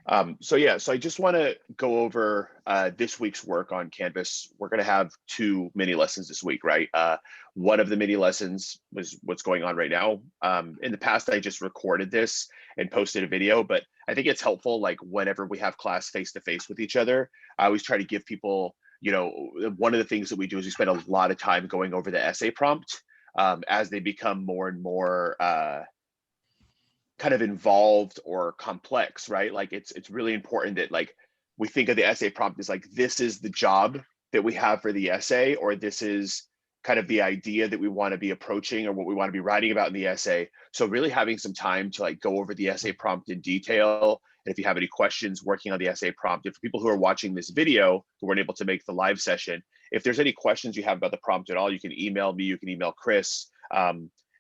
So I just want to go over this week's work on Canvas. We're going to have two mini lessons this week, right? One of the mini lessons was what's going on right now. In the past, I just recorded this and posted a video, but I think it's helpful, like whenever we have class face to face with each other, I always try to give people, one of the things that we do is we spend a lot of time going over the essay prompt as they become more and more kind of involved or complex, right? Like it's really important that like we think of the essay prompt as like this is the job that we have for the essay, or this is kind of the idea that we want to be approaching or what we want to be writing about in the essay. So really having some time to like go over the essay prompt in detail. And if you have any questions working on the essay prompt, and for people who are watching this video who weren't able to make the live session, if there's any questions you have about the prompt at all, you can email me, you can email Chris.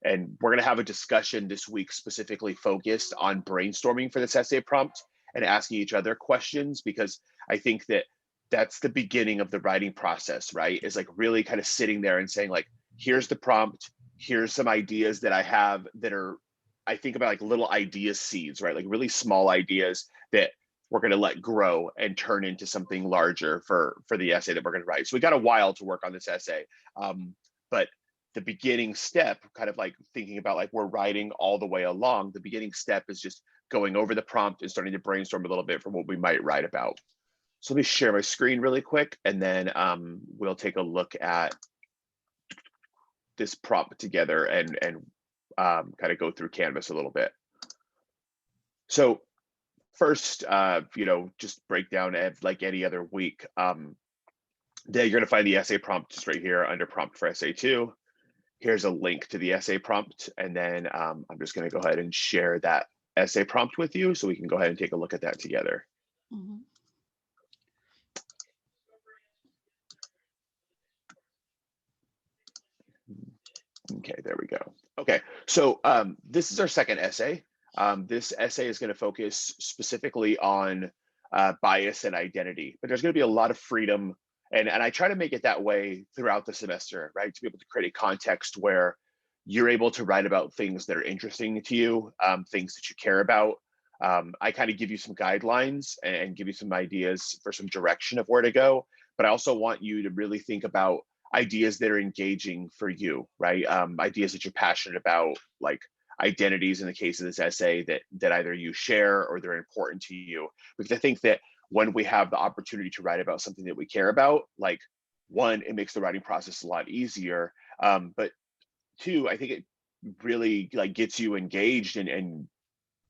And we're going to have a discussion this week specifically focused on brainstorming for this essay prompt and asking each other questions, because I think that that's the beginning of the writing process, right? Is like really kind of sitting there and saying like, here's the prompt, here's some ideas that I have that are, I think about like little idea seeds, right? Like really small ideas that we're going to let grow and turn into something larger for the essay that we're going to write. So we got a while to work on this essay. But the beginning step, kind of like thinking about like we're writing all the way along, the beginning step is just going over the prompt and starting to brainstorm a little bit for what we might write about. So let me share my screen really quick, and then we'll take a look at this prompt together and kind of go through Canvas a little bit. So first, just breakdown of like any other week. You're going to find the essay prompt just right here under prompt for essay 2. Here's a link to the essay prompt, and then I'm just going to go ahead and share that essay prompt with you so we can go ahead and take a look at that together. Mm-hmm. Okay, there we go. Okay, so this is our second essay. This essay is going to focus specifically on bias and identity, but there's going to be a lot of freedom. And I try to make it that way throughout the semester, right? To be able to create a context where you're able to write about things that are interesting to you, things that you care about. I kind of give you some guidelines and give you some ideas for some direction of where to go. But I also want you to really think about ideas that are engaging for you, right? Ideas that you're passionate about, like identities in the case of this essay that either you share or they're important to you. Because I think that when we have the opportunity to write about something that we care about, like one, it makes the writing process a lot easier. But two, I think it really like gets you engaged and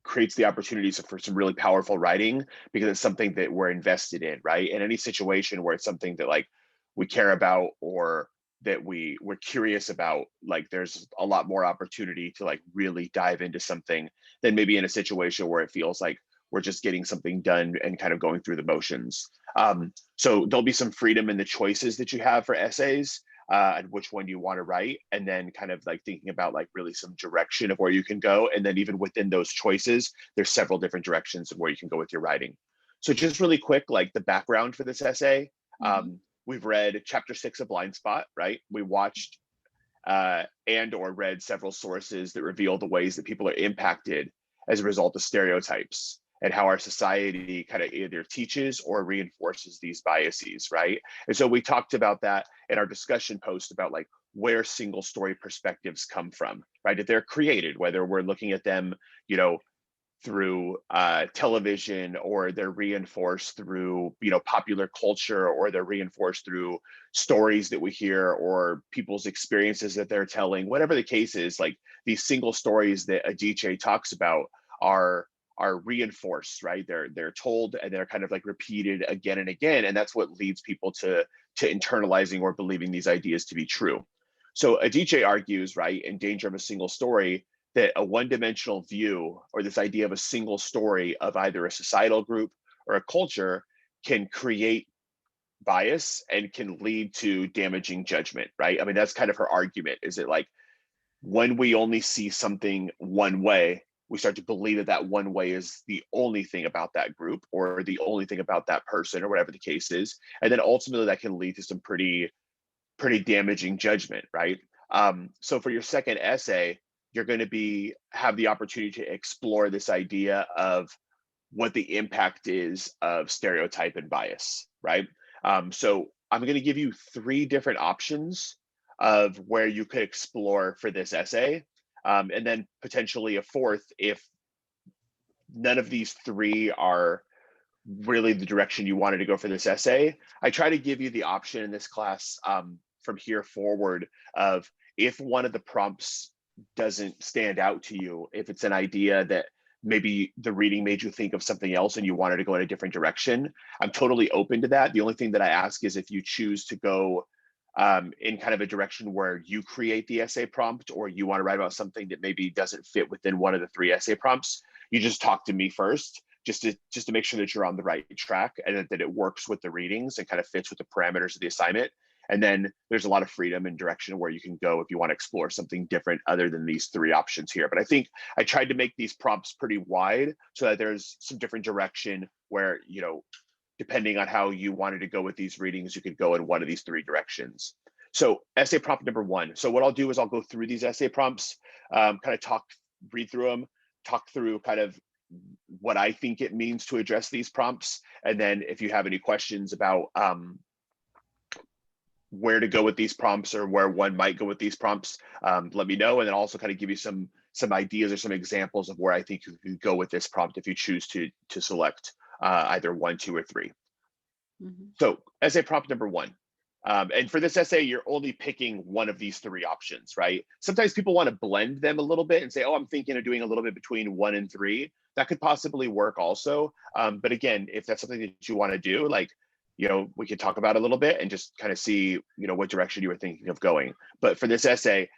creates the opportunities for some really powerful writing because it's something that we're invested in, right? In any situation where it's something that like we care about or that we're curious about, like there's a lot more opportunity to like really dive into something than maybe in a situation where it feels like we're just getting something done and kind of going through the motions. So there'll be some freedom in the choices that you have for essays and which one you want to write, and then kind of like thinking about like really some direction of where you can go. And then even within those choices, there's several different directions of where you can go with your writing. So just really quick, like the background for this essay. We've read chapter 6 of Blind Spot, right? We watched and or read several sources that reveal the ways that people are impacted as a result of stereotypes and how our society kind of either teaches or reinforces these biases, right? And so we talked about that in our discussion post about like where single story perspectives come from, right? If they're created, whether we're looking at them, through television, or they're reinforced through popular culture, or they're reinforced through stories that we hear or people's experiences that they're telling, whatever the case is, like these single stories that Adichie talks about are reinforced, right? They're told and they're kind of like repeated again and again, and that's what leads people to internalizing or believing these ideas to be true. So Adichie argues, right, in Danger of a Single Story, that a one-dimensional view or this idea of a single story of either a societal group or a culture can create bias and can lead to damaging judgment, right? I mean, that's kind of her argument, is it like when we only see something one way, we start to believe that that one way is the only thing about that group or the only thing about that person or whatever the case is. And then ultimately that can lead to some pretty damaging judgment, right? So for your second essay, you're going to have the opportunity to explore this idea of what the impact is of stereotype and bias, right? So I'm going to give you three different options of where you could explore for this essay, and then potentially a fourth if none of these three are really the direction you wanted to go for this essay. I try to give you the option in this class, from here forward, of if one of the prompts doesn't stand out to you, if it's an idea that maybe the reading made you think of something else and you wanted to go in a different direction, I'm totally open to that. The only thing that I ask is if you choose to go in kind of a direction where you create the essay prompt, or you want to write about something that maybe doesn't fit within one of the three essay prompts, you just talk to me first, just to make sure that you're on the right track and that it works with the readings and kind of fits with the parameters of the assignment. And then there's a lot of freedom and direction where you can go if you want to explore something different other than these three options here. But I think I tried to make these prompts pretty wide so that there's some different direction where, depending on how you wanted to go with these readings, you could go in one of these three directions. So essay prompt number one. So what I'll do is I'll go through these essay prompts, kind of read through them, talk through kind of what I think it means to address these prompts. And then if you have any questions about where to go with these prompts or where one might go with these prompts, let me know. And then also kind of give you some ideas or some examples of where I think you could go with this prompt if you choose to select either 1, 2, or 3. So essay prompt number one. And for this essay, you're only picking one of these three options, right? Sometimes people want to blend them a little bit and say, oh, I'm thinking of doing a little bit between 1 and 3. That could possibly work also. But again, if that's something that you want to do, like, we could talk about it a little bit and just kind of see, what direction you were thinking of going. But for this essay,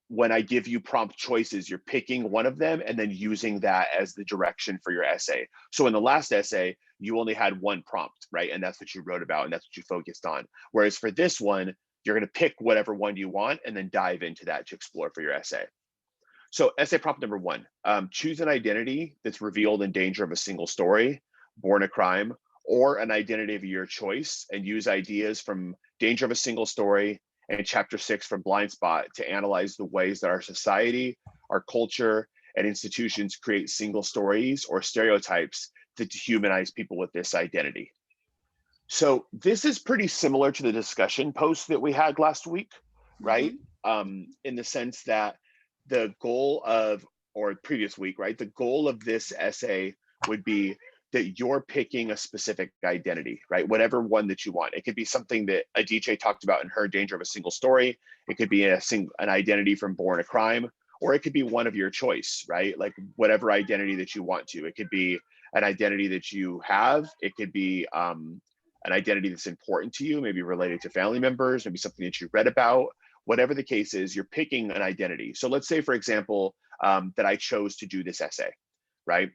when I give you prompt choices, you're picking one of them and then using that as the direction for your essay. So in the last essay, you only had one prompt, right? And that's what you wrote about and that's what you focused on. Whereas for this one, you're going to pick whatever one you want and then dive into that to explore for your essay. So essay prompt number one, choose an identity that's revealed in Danger of a Single Story, Born a Crime, or an identity of your choice, and use ideas from Danger of a Single Story and chapter 6 from Blind Spot to analyze the ways that our society, our culture, and institutions create single stories or stereotypes to dehumanize people with this identity. So this is pretty similar to the discussion post that we had last week, right? In the sense that the goal of, or previous week, right? The goal of this essay would be that you're picking a specific identity, right? Whatever one that you want. It could be something that Adichie talked about in her Danger of a Single Story. It could be an identity from Born a Crime, or it could be one of your choice, right? Like whatever identity that you want to. It could be an identity that you have. It could be an identity that's important to you, maybe related to family members, maybe something that you read about. Whatever the case is, you're picking an identity. So let's say, for example, that I chose to do this essay, right?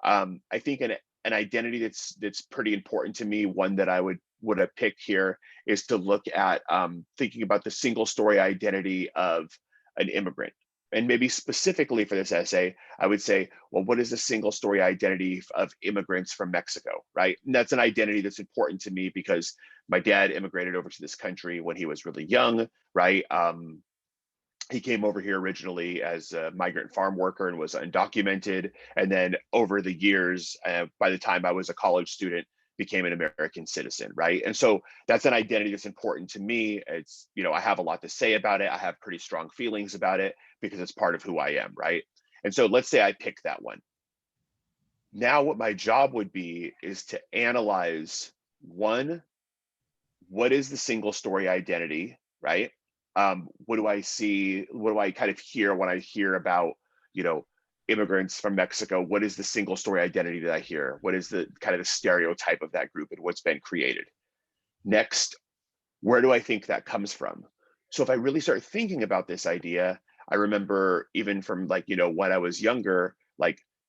I think an identity that's pretty important to me, one that I would have picked here, is to look at thinking about the single story identity of an immigrant. And maybe specifically for this essay, I would say, well, what is the single story identity of immigrants from Mexico, right? And that's an identity that's important to me because my dad immigrated over to this country when he was really young, right? He came over here originally as a migrant farm worker and was undocumented. And then over the years, by the time I was a college student, became an American citizen, right? And so that's an identity that's important to me. It's, I have a lot to say about it. I have pretty strong feelings about it because it's part of who I am, right? And so let's say I pick that one. Now what my job would be is to analyze, one, what is the single story identity, right? What do I see? What do I kind of hear when I hear about, immigrants from Mexico? What is the single story identity that I hear? What is the kind of the stereotype of that group and what's been created? Next, where do I think that comes from? So if I really start thinking about this idea, I remember even from when I was younger,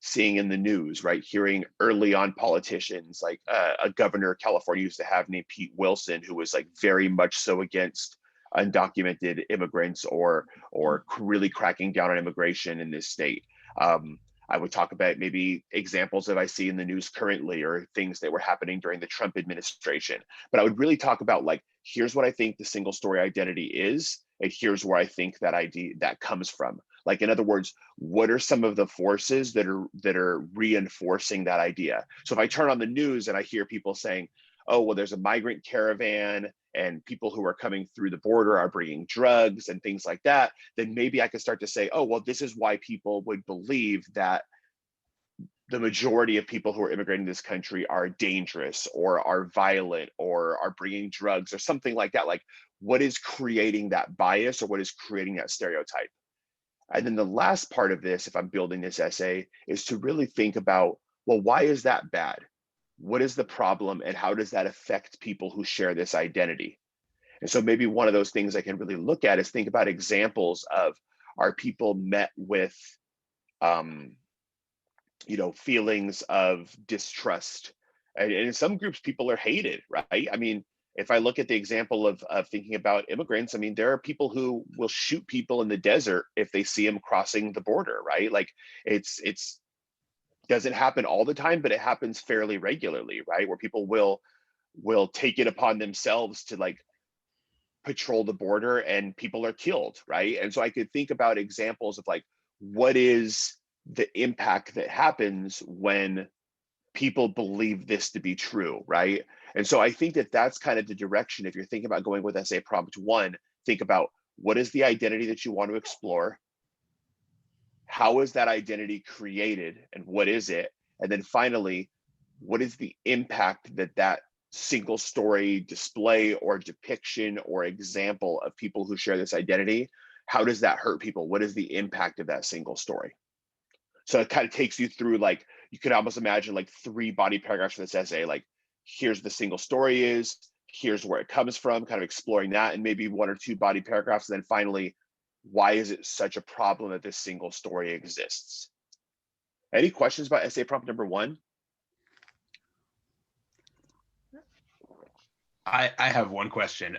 seeing in the news, right? Hearing early on politicians, like a governor California used to have named Pete Wilson, who was very much so against undocumented immigrants or really cracking down on immigration in this state. I would talk about maybe examples that I see in the news currently or things that were happening during the Trump administration. But I would really talk about here's what I think the single story identity is, and here's where I think that idea that comes from. Like, in other words, what are some of the forces that are reinforcing that idea? So if I turn on the news and I hear people saying, oh, well, there's a migrant caravan and people who are coming through the border are bringing drugs and things like that, then maybe I could start to say, oh, well, this is why people would believe that the majority of people who are immigrating to this country are dangerous or are violent or are bringing drugs or something like that. Like, what is creating that bias or what is creating that stereotype? And then the last part of this, if I'm building this essay, is to really think about, well, why is that bad? What is the problem and how does that affect people who share this identity? And so maybe one of those things I can really look at is think about examples of, are people met with feelings of distrust? And in some groups, people are hated, right? I mean, if I look at the example of thinking about immigrants, I mean, there are people who will shoot people in the desert if they see them crossing the border, right? Like, it's doesn't happen all the time, but it happens fairly regularly, right? Where people will take it upon themselves to like patrol the border and people are killed, right? And so I could think about examples of like, what is the impact that happens when people believe this to be true, right? And so I think that that's kind of the direction. If you're thinking about going with essay prompt 1, think about, what is the identity that you want to explore? How is that identity created and what is it? And then finally, what is the impact that that single story display or depiction or example of people who share this identity, how does that hurt people? What is the impact of that single story? So it kind of takes you through, like, you could almost imagine like 3 body paragraphs for this essay, like, here's the single story is, here's where it comes from, kind of exploring that, and maybe 1 or 2 body paragraphs. And then finally, why is it such a problem that this single story exists? Any questions about essay prompt number 1? I have one question.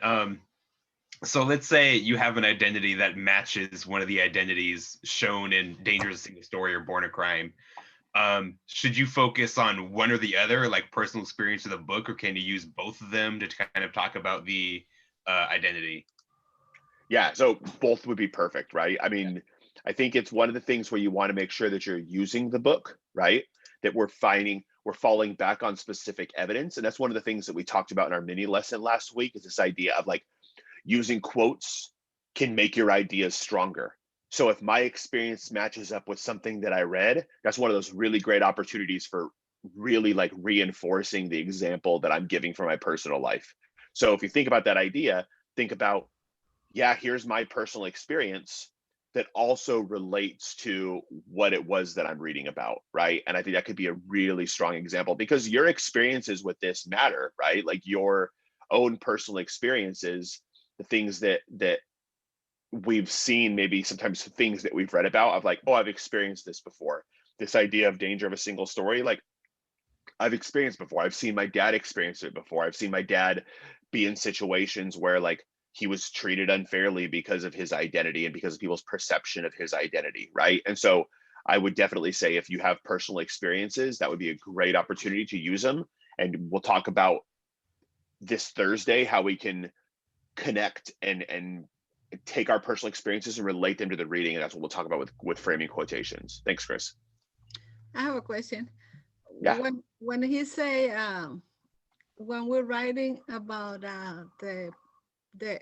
So let's say you have an identity that matches one of the identities shown in Dangerous Single Story or Born a Crime. Should you focus on one or the other, like personal experience of the book, or can you use both of them to kind of talk about the identity? Yeah, so both would be perfect, right? I mean, I think it's one of the things where you want to make sure that you're using the book, right? That we're falling back on specific evidence. And that's one of the things that we talked about in our mini lesson last week, is this idea of like, using quotes can make your ideas stronger. So if my experience matches up with something that I read, that's one of those really great opportunities for really like reinforcing the example that I'm giving from my personal life. So if you think about that idea, think about, yeah, here's my personal experience that also relates to what it was that I'm reading about, right? And I think that could be a really strong example, because your experiences with this matter, right? Like, your own personal experiences, the things that we've seen, maybe sometimes things that we've read about, of like, oh, I've experienced this before. This idea of danger of a single story, like, I've experienced before. I've seen my dad experience it before. I've seen my dad be in situations where like he was treated unfairly because of his identity and because of people's perception of his identity, right? And so I would definitely say, if you have personal experiences, that would be a great opportunity to use them. And we'll talk about this Thursday how we can connect and take our personal experiences and relate them to the reading. And that's what we'll talk about with framing quotations. Thanks, Chris. I have a question. Yeah. When he say when we're writing about the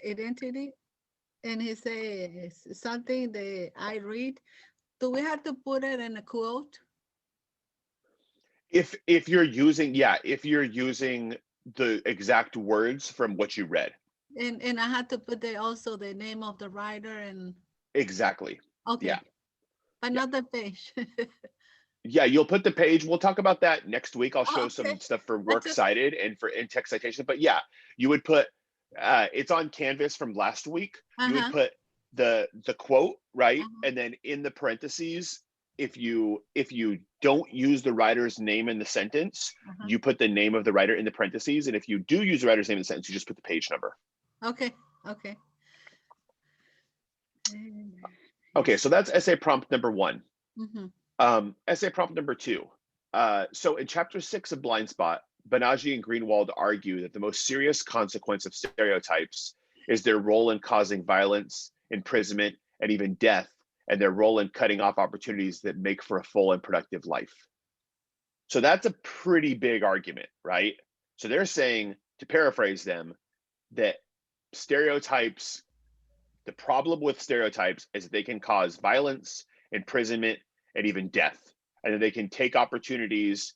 identity, and he says something that I read, do we have to put it in a quote? If you're using, yeah, if you're using the exact words from what you read. And I had to put also the name of the writer and Exactly. okay. Yeah. But Yeah. not the page. Yeah, you'll put the page. We'll talk about that next week. I'll show Okay. some stuff for works cited and for in-text citation. But yeah, you would put, it's on Canvas from last week. You would put the quote, right? And then in the parentheses, if you don't use the writer's name in the sentence, you put the name of the writer in the parentheses. And if you do use the writer's name in the sentence, you just put the page number. Okay. Okay. Okay, so that's essay prompt number 1. Essay prompt number 2. So in chapter 6 of Blind Spot, Banaji and Greenwald argue that the most serious consequence of stereotypes is their role in causing violence, imprisonment, and even death and their role in cutting off opportunities that make for a full and productive life. So that's a pretty big argument, right? So they're saying, to paraphrase them, that stereotypes, the problem with stereotypes is that they can cause violence, imprisonment, and even death. And then they can take opportunities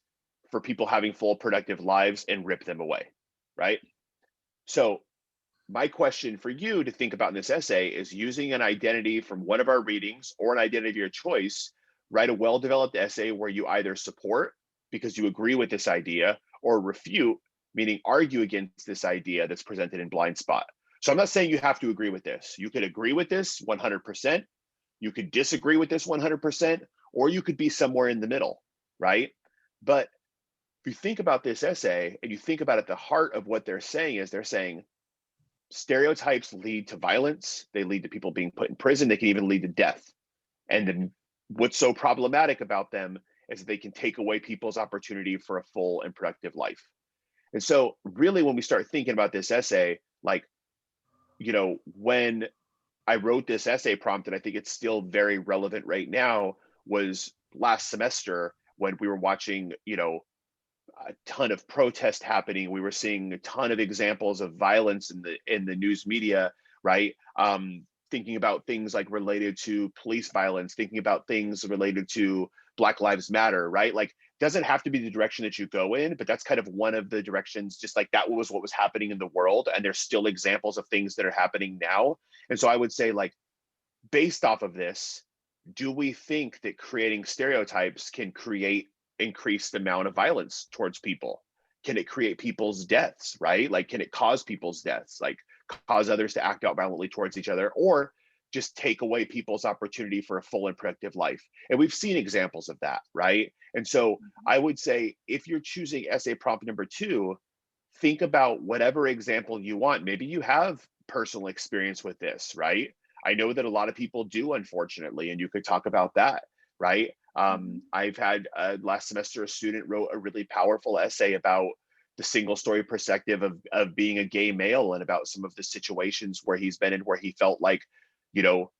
for people having full productive lives and rip them away, right? So my question for you to think about in this essay is, using an identity from one of our readings or an identity of your choice, write a well-developed essay where you either support because you agree with this idea, or refute, meaning argue against this idea that's presented in Blind Spot. So I'm not saying you have to agree with this. You could agree with this 100%. You could disagree with this 100%, or you could be somewhere in the middle, right? But if you think about this essay and you think about at the heart of what they're saying is, they're saying stereotypes lead to violence. They lead to people being put in prison. They can even lead to death. And then what's so problematic about them is that they can take away people's opportunity for a full and productive life. And so really, when we start thinking about this essay, like, you know, when I wrote this essay prompt, and I think it's still very relevant right now, was last semester when we were watching, you know, a ton of protest happening. We were seeing a ton of examples of violence in the news media, right? Thinking about things like related to police violence, thinking about things related to Black Lives Matter, right? Like, doesn't have to be the direction that you go in, but that's kind of one of the directions. Just like that was what was happening in the world, and there's still examples of things that are happening now. And so I would say, like, based off of this, do we think that creating stereotypes can create increased amount of violence towards people? Can it create people's deaths, right? Like, can it cause people's deaths, like cause others to act out violently towards each other, or just take away people's opportunity for a full and productive life? And we've seen examples of that, right? And so I would say, if you're choosing essay prompt number 2, think about whatever example you want. Maybe you have personal experience with this, right? I know that a lot of people do, unfortunately, and you could talk about that, right? I've had last semester, a student wrote a really powerful essay about the single story perspective of being a gay male, and about some of the situations where he's been in, where he felt like, you know,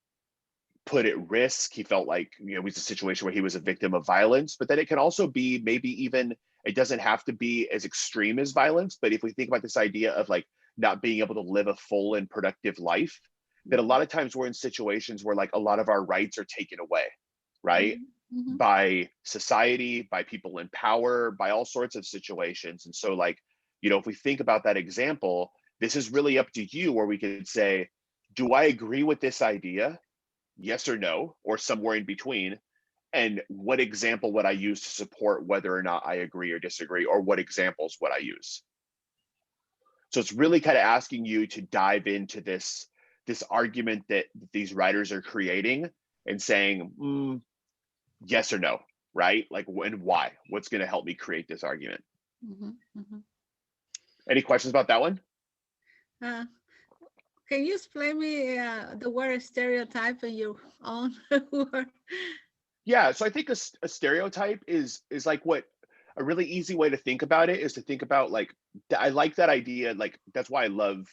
put at risk. He felt like, you know, it was a situation where he was a victim of violence. But then it can also be, maybe even, it doesn't have to be as extreme as violence. But if we think about this idea of like not being able to live a full and productive life, that a lot of times we're in situations where like a lot of our rights are taken away, right? Mhm. By society, by people in power, by all sorts of situations. And so, like, you know, if we think about that example, this is really up to you, where we could say, do I agree with this idea? Yes or no, or somewhere in between. And what example would I use to support whether or not I agree or disagree, or what examples would I use? So it's really kind of asking you to dive into this argument that these writers are creating, and saying, yes or no, right? Like, and why? What's going to help me create this argument? Mhm. Mhm. Any questions about that one? Uh, can you explain me the word stereotype in your own word? Yeah, so I think a stereotype is like, what a really easy way to think about it is to think about, like, I like that idea. Like, that's why I love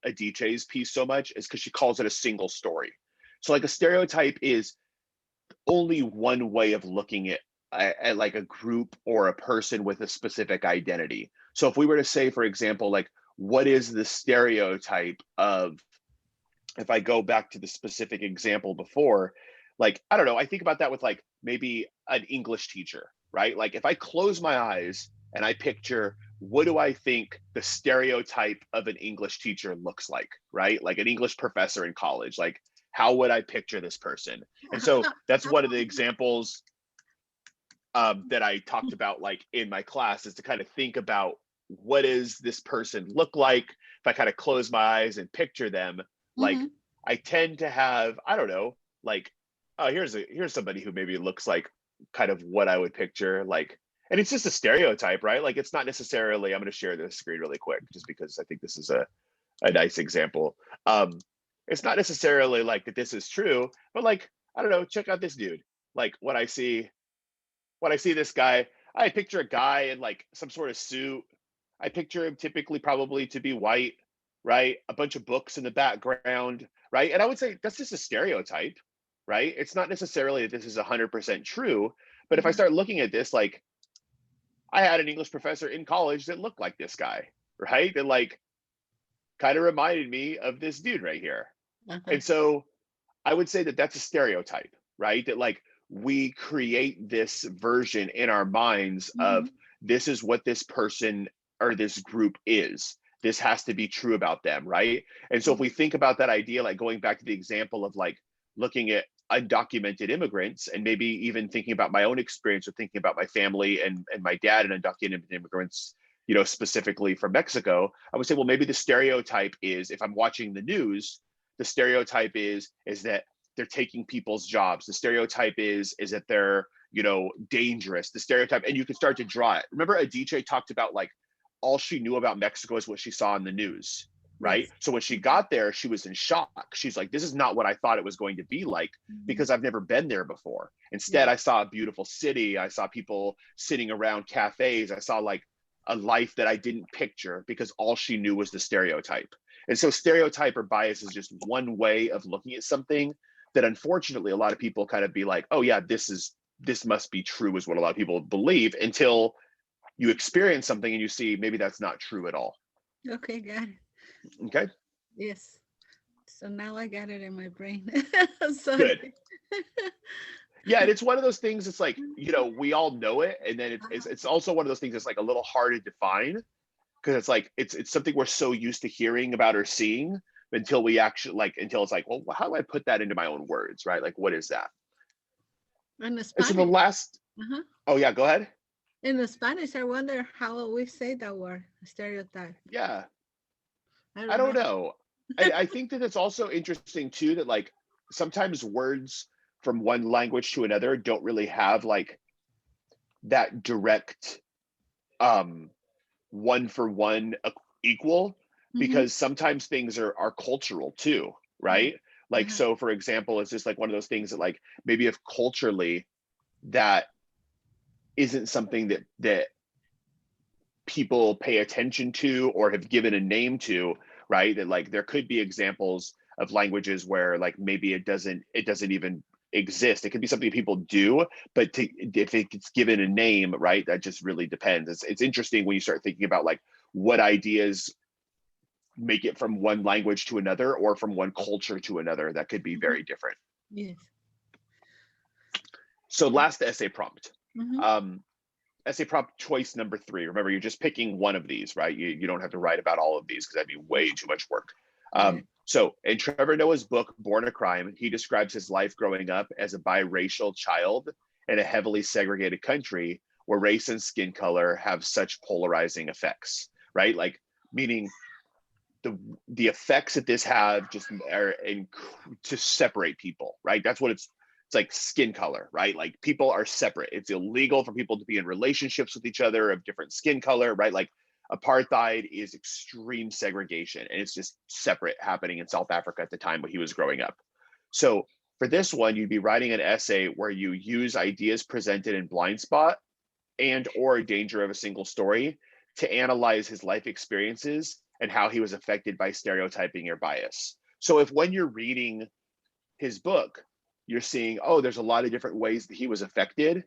Adiche's piece so much, is because she calls it a single story. So like, a stereotype is only one way of looking at like a group or a person with a specific identity. So if we were to say, for example, like, what is the stereotype of, if I go back to the specific example before, like, I don't know, I think about that with like maybe an English teacher, right? Like, if I close my eyes and I picture, what do I think the stereotype of an English teacher looks like, right? Like an English professor in college, like, how would I picture this person? And so that's How one of the about- examples that I talked about, like, in my class, is to kind of think about, what does this person look like? If I kind of close my eyes and picture them, like, Mhm. I tend to have, I don't know, like, oh, here's somebody who maybe looks like kind of what I would picture, like, and it's just a stereotype, right? Like, it's not necessarily, I'm going to share this screen really quick, just because I think this is a nice example. Um, it's not necessarily like that this is true, but like, I don't know, check out this dude. Like, when I see this guy, I picture a guy in like some sort of suit. I picture him typically probably to be white, right? A bunch of books in the background, right? And I would say that's just a stereotype, right? It's not necessarily that this is 100% true, but if I Mhm. start looking at this, like I had an English professor in college that looked like this guy, right? That like kind of reminded me of this dude right here. Uh-huh. And so I would say that that's a stereotype, right? That like we create this version in our minds of Mhm. this is what this person or this group is. This has to be true about them, right? And so if we Yes. think about that idea, like going back to the example of like looking at undocumented immigrants and maybe even thinking about my own experience or thinking about my family and my dad and undocumented immigrants, you know, specifically from Mexico, I would say, well, maybe the stereotype is if I'm watching the news, the stereotype is that they're taking people's jobs. The stereotype is that they're, you know, dangerous. The stereotype, and you can start to draw it. Remember Adichie talked about like all she knew about Mexico is what she saw in the news, right? Yes. So when she Mhm. got there, she was in shock. She's like, this is not what I thought it was going to be like Mhm. because I've never been there before. Instead, Yes. I saw a beautiful city. I saw people sitting around cafes. I saw like a life that I didn't picture because all she knew was the stereotype. And so stereotype or bias is just one way of looking at something that unfortunately a lot of people kind of be like, oh yeah, this must be true is what a lot of people believe until you experience something and you see maybe that's not true at all. Okay, got it. Okay, Yes. So now I got it in my brain. good. Sorry. Yeah, and it's one of those things. It's like, you know, we all know it, and then Uh-huh. it's also one of those things that's like a little hard to define because it's like it's something we're so used to hearing about or seeing until we actually like until it's like, well, how do I put that into my own words, right? Like, what is that? In the And so the Spanish. last, Uh-huh. oh yeah, go ahead. In the Spanish, I wonder how we say that word, stereotype. Yeah, I I don't don't know. know. I think that it's also interesting too that like sometimes words from one language to another don't really have like that direct um one for one equal Mm-hmm. because sometimes things are cultural too, Yeah. right? Like Uh-huh. so for example, it's just like one of those things that like maybe if culturally that isn't something that people pay attention to or have given a name to, right? That like there could be examples of languages where like maybe it doesn't even exist. It could be something people do, but if it's given a name, right, that just really depends. It's interesting when you start thinking about like what ideas make it from one language to another or from one culture to another that could be Mm-hmm. very different. Yes. So last essay prompt. Mm-hmm. Um, essay prompt choice number 3. Remember, you're just picking one of these, right? You don't have to write about all of these because that'd be way too much work. Yeah. So in Trevor Noah's book, Born a Crime, he describes his life growing up as a biracial child in a heavily segregated country where race and skin color have such polarizing effects, right? Like, meaning the effects that this have just are to separate people, right? That's what it's like skin color, right? Like people are separate. It's illegal for people to be in relationships with each other of different skin color, right? Like apartheid is extreme segregation and it's just separate happening in South Africa at the time when he was growing up. So for this one, you'd be writing an essay where you use ideas presented in Blind Spot and or Danger of a Single Story to analyze his life experiences and how he was affected by stereotyping or bias. So if when you're reading his book, you're seeing, oh, there's a lot of different ways that he was affected.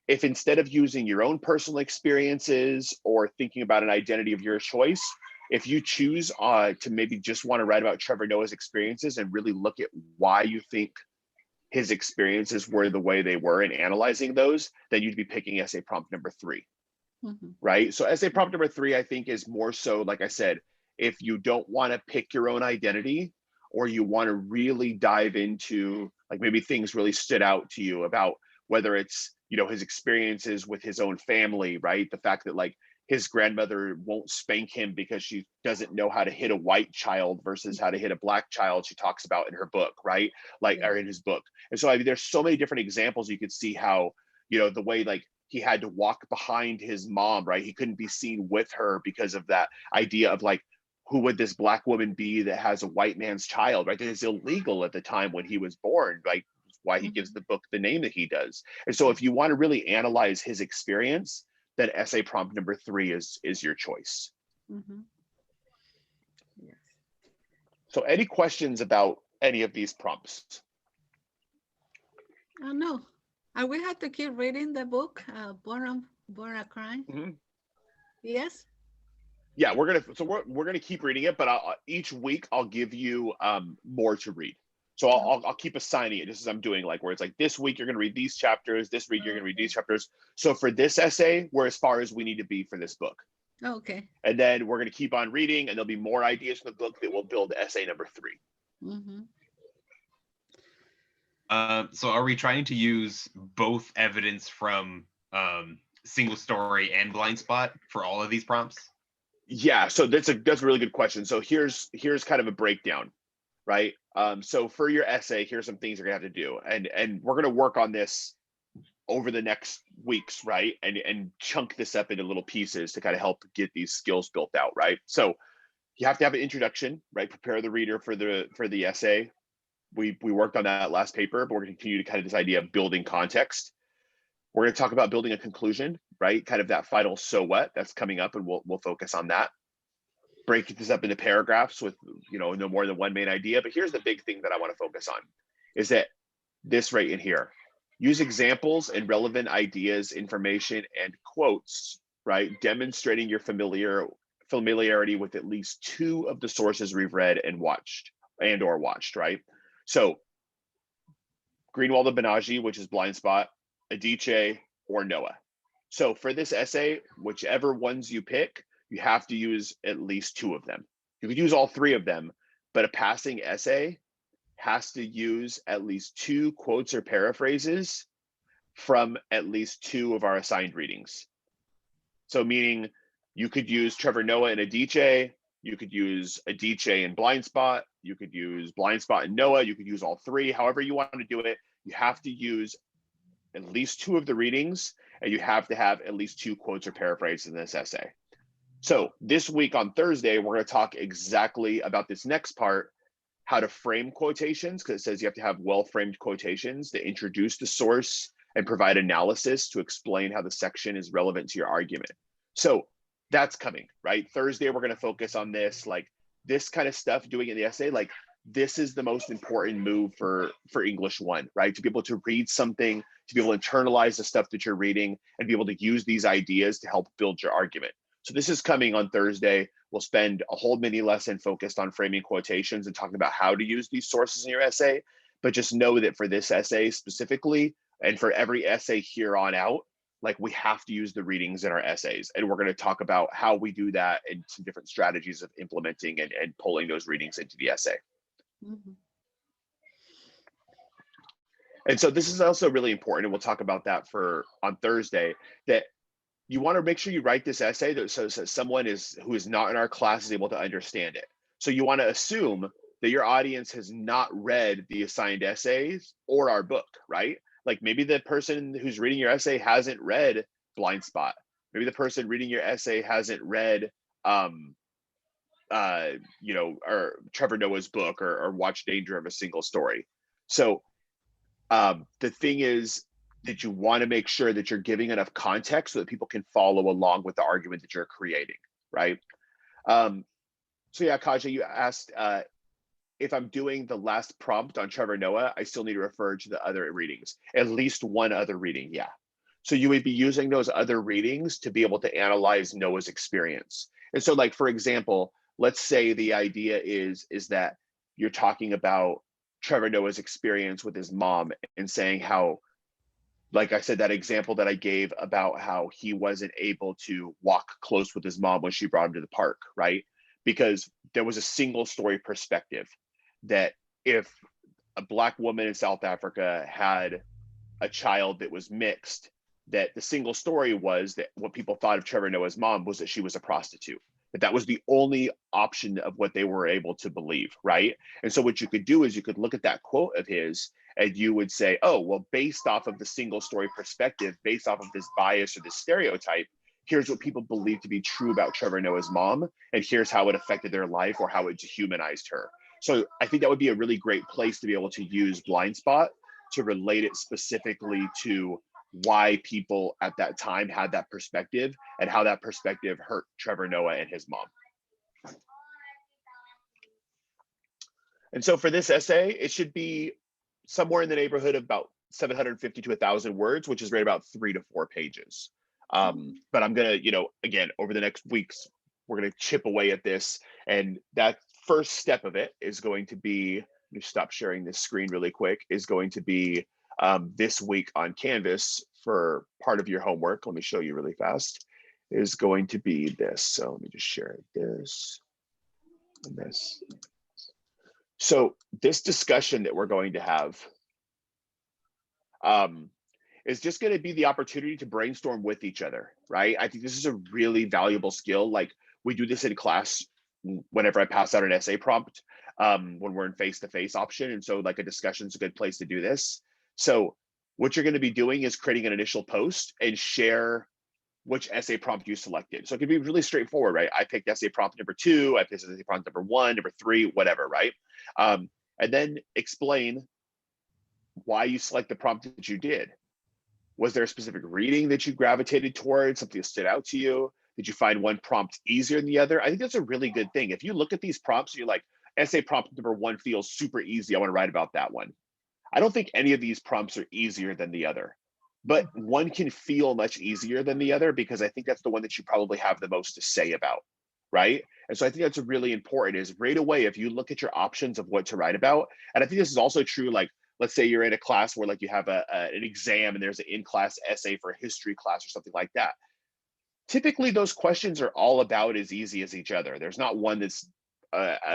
If instead of using your own personal experiences or thinking about an identity of your choice, if you choose to maybe just want to write about Trevor Noah's experiences and really look at why you think his experiences were the way they were and analyzing those, then you'd be picking essay prompt number 3, Mm-hmm. right? So essay prompt number 3, I think is more so, like I said, if you don't want to pick your own identity or you want to really dive into like maybe things really stood out to you about whether it's, you know, his experiences with his own family, right? The fact that like his grandmother won't spank him because she doesn't know how to hit a white child versus how to hit a black child, she talks about in her book, right? Like, Yeah. or in his book. And so I mean, there's so many different examples you could see how, you know, the way like he had to walk behind his mom, right? He couldn't be seen with her because of that idea of like, who would this black woman be that has a white man's child, right? That is illegal at the time when he was born, right? Why he gives Mm-hmm. the book the name that he does. And so if you want to really analyze his experience, then essay prompt number 3 is your choice. Mm-hmm. Yes. So any questions about any of these prompts? Oh, no. And we have to keep reading the book, Born a Crime. Mhm. Yes? Yeah, we're gonna keep reading it, but each week I'll give you more to read. So I'll keep assigning it just as I'm doing, like where it's like this week you're gonna read these chapters, this week you're gonna read Okay. these chapters. So for this essay, we're as far as we need to be for this book. Okay. And then we're gonna keep on reading, and there'll be more ideas from the book that will build essay number 3. Mm-hmm. So are we trying to use both evidence from single story and blind spot for all of these prompts? Yeah, so that's a really good question. So here's kind of a breakdown, right? So for your essay, here's some things you're gonna have to do, and we're gonna work on this over the next weeks, right? And chunk this up into little pieces to kind of help get these skills built out, right? So you have to have an introduction, right? Prepare the reader for the essay. We worked on that last paper, but we're going to continue to kind of this idea of building context. We're going to talk about building a conclusion, right? Kind of that final so what that's coming up, and we'll focus on that. Break this up into paragraphs with no more than one main idea. But here's the big thing that I want to focus on is that this right in here. Use examples and relevant ideas, information, and quotes, right? Demonstrating your familiarity with at least 2 of the sources we've read and watched, right? So Greenwald and Banaji, which is Blind Spot, Adichie, or Noah. So for this essay, whichever ones you pick, you have to use at least 2 of them. You could use all 3 of them, but a passing essay has to use at least 2 quotes or paraphrases from at least 2 of our assigned readings. So meaning you could use Trevor Noah and Adichie, you could use Adichie and Blind Spot, you could use Blind Spot and Noah, you could use all 3, however you want to do it. You have to use at least 2 of the readings, and you have to have at least 2 quotes or paraphrases in this essay. So this week on Thursday, we're going to talk exactly about this next part, how to frame quotations, because it says you have to have well-framed quotations to introduce the source and provide analysis to explain how the section is relevant to your argument. So that's coming, right? Thursday, we're going to focus on this, like this kind of stuff, doing in the essay, like this is the most important move for English 1, right? To be able to read something, to be able to internalize the stuff that you're reading, and be able to use these ideas to help build your argument. So this is coming on Thursday. We'll spend a whole mini lesson focused on framing quotations and talking about how to use these sources in your essay. But just know that for this essay specifically, and for every essay here on out, like we have to use the readings in our essays. And we're going to talk about how we do that and some different strategies of implementing and pulling those readings into the essay. Mm-hmm. And so this is also really important, and we'll talk about that on Thursday, that you want to make sure you write this essay so someone who is not in our class is able to understand it. So you want to assume that your audience has not read the assigned essays or our book, right? Like maybe the person who's reading your essay hasn't read Blind Spot. Maybe the person reading your essay hasn't read or Trevor Noah's book or watched Danger of a Single Story. So the thing is that you want to make sure that you're giving enough context so that people can follow along with the argument that you're creating, right? So yeah, Kaja, you asked if I'm doing the last prompt on Trevor Noah, I still need to refer to the other readings, at least one other reading, yeah. So you would be using those other readings to be able to analyze Noah's experience. And so like, for example, let's say the idea is that you're talking about Trevor Noah's experience with his mom and saying how, like I said, that example that I gave about how he wasn't able to walk close with his mom when she brought him to the park, right? Because there was a single story perspective that if a Black woman in South Africa had a child that was mixed, that the single story was that what people thought of Trevor Noah's mom was that she was a prostitute. That was the only option of what they were able to believe, right? And so what you could do is you could look at that quote of his and you would say, oh, well, based off of the single story perspective, based off of this bias or this stereotype, here's what people believe to be true about Trevor Noah's mom, and here's how it affected their life or how it dehumanized her. So I think that would be a really great place to be able to use Blind Spot to relate it specifically to why people at that time had that perspective and how that perspective hurt Trevor Noah and his mom. And so for this essay, it should be somewhere in the neighborhood of about 750 to 1,000 words, which is right about 3 to 4 pages. But I'm gonna, again, over the next weeks, we're gonna chip away at this, and that first step of it is going to be, let me stop sharing this screen really quick, is going to be this week on Canvas for part of your homework. Let me show you really fast, is going to be this. So let me just share this and this. So this discussion that we're going to have is just going to be the opportunity to brainstorm with each other, right? I think this is a really valuable skill. Like, we do this in class whenever I pass out an essay prompt, when we're in face-to-face option. And so like a discussion is a good place to do this. So what you're going to be doing is creating an initial post and share which essay prompt you selected. So it could be really straightforward, right? I picked essay prompt number 2, I picked essay prompt number 1, number 3, whatever, right? And then explain why you select the prompt that you did. Was there a specific reading that you gravitated towards, something that stood out to you? Did you find one prompt easier than the other? I think that's a really good thing. If you look at these prompts, you're like, essay prompt number 1 feels super easy, I want to write about that one. I don't think any of these prompts are easier than the other, but one can feel much easier than the other because I think that's the one that you probably have the most to say about, right? And so I think that's really important, is right away, if you look at your options of what to write about, and I think this is also true, like, let's say you're in a class where like you have an exam and there's an in-class essay for a history class or something like that. Typically those questions are all about as easy as each other. There's not one that's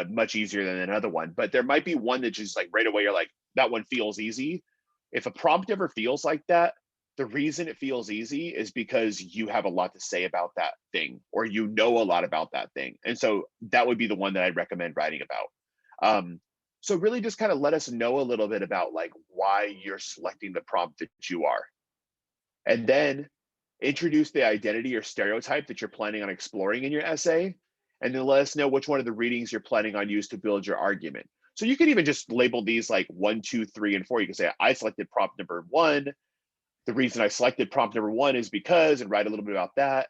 much easier than another one, but there might be one that just like right away you're like, that one feels easy. If a prompt ever feels like that, the reason it feels easy is because you have a lot to say about that thing, or you know a lot about that thing. And so that would be the one that I'd recommend writing about. So really just kind of let us know a little bit about like why you're selecting the prompt that you are. And then introduce the identity or stereotype that you're planning on exploring in your essay. And then let us know which one of the readings you're planning on use to build your argument. So you could even just label these like 1, 2, 3, and 4. You can say, I selected prompt number 1. The reason I selected prompt number 1 is because, and write a little bit about that.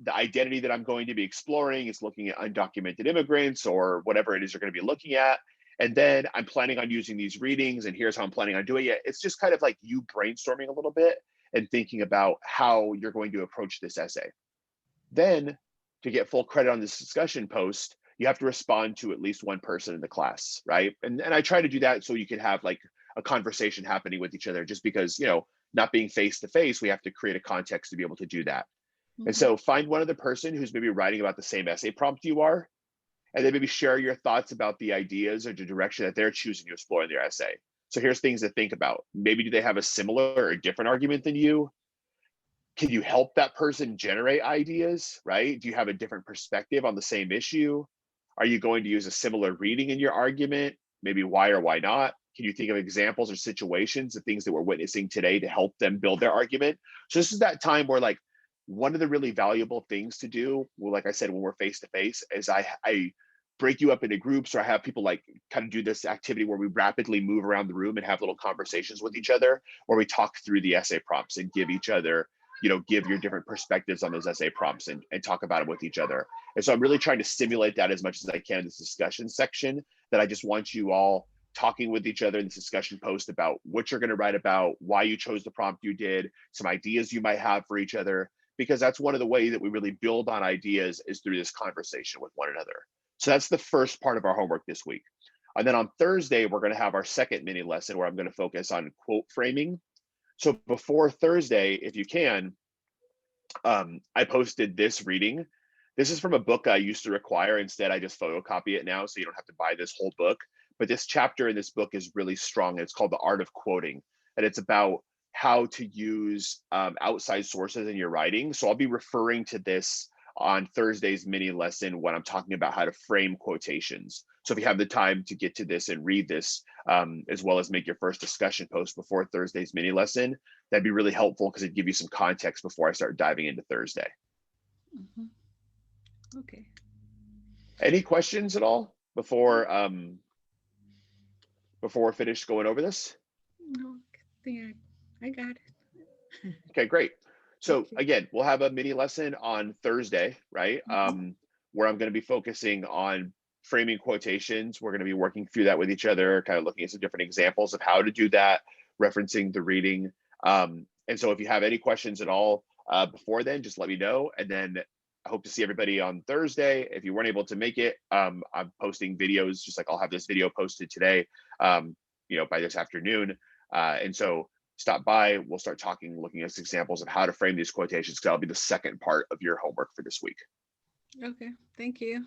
The identity that I'm going to be exploring is looking at undocumented immigrants or whatever it is you're going to be looking at. And then I'm planning on using these readings, and here's how I'm planning on doing it. It's just kind of like you brainstorming a little bit and thinking about how you're going to approach this essay. Then to get full credit on this discussion post, you have to respond to at least one person in the class, right? And I try to do that so you can have like a conversation happening with each other, just because, not being face-to-face, we have to create a context to be able to do that. And so find one other person who's maybe writing about the same essay prompt you are, and then maybe share your thoughts about the ideas or the direction that they're choosing to explore in their essay. So here's things to think about. Maybe do they have a similar or different argument than you? Can you help that person generate ideas, right? Do you have a different perspective on the same issue? Are you going to use a similar reading in your argument? Maybe why or why not? Can you think of examples or situations of things that we're witnessing today to help them build their argument? So this is that time where like one of the really valuable things to do, well, like I said, when we're face-to-face, is I break you up into groups, or I have people like kind of do this activity where we rapidly move around the room and have little conversations with each other, where we talk through the essay prompts and give each other, give your different perspectives on those essay prompts and talk about them with each other. And so I'm really trying to stimulate that as much as I can in this discussion section, that I just want you all talking with each other in this discussion post about what you're going to write about, why you chose the prompt you did, some ideas you might have for each other, because that's one of the ways that we really build on ideas, is through this conversation with one another. So that's the first part of our homework this week. And then on Thursday, we're going to have our second mini lesson where I'm going to focus on quote framing. So before Thursday, if you can, I posted this reading. This is from a book I used to require. Instead, I just photocopy it now, so you don't have to buy this whole book. But this chapter in this book is really strong. It's called The Art of Quoting, and it's about how to use outside sources in your writing. So I'll be referring to this on Thursday's mini lesson when I'm talking about how to frame quotations. So if you have the time to get to this and read this, as well as make your first discussion post before Thursday's mini lesson, that'd be really helpful, because it'd give you some context before I start diving into Thursday. Okay. Any questions at all before we're finished going over this? No, I think I got it. Okay, great. So again, we'll have a mini lesson on Thursday, right? Where I'm going to be focusing on framing quotations. We're going to be working through that with each other, kind of looking at some different examples of how to do that. referencing the reading. And so if you have any questions at all before then, just let me know. And then I hope to see everybody on Thursday. If you weren't able to make it, I'm posting videos, just like I'll have this video posted today, by this afternoon. And so stop by, we'll start talking, looking at examples of how to frame these quotations, because that'll be the second part of your homework for this week. Okay, thank you.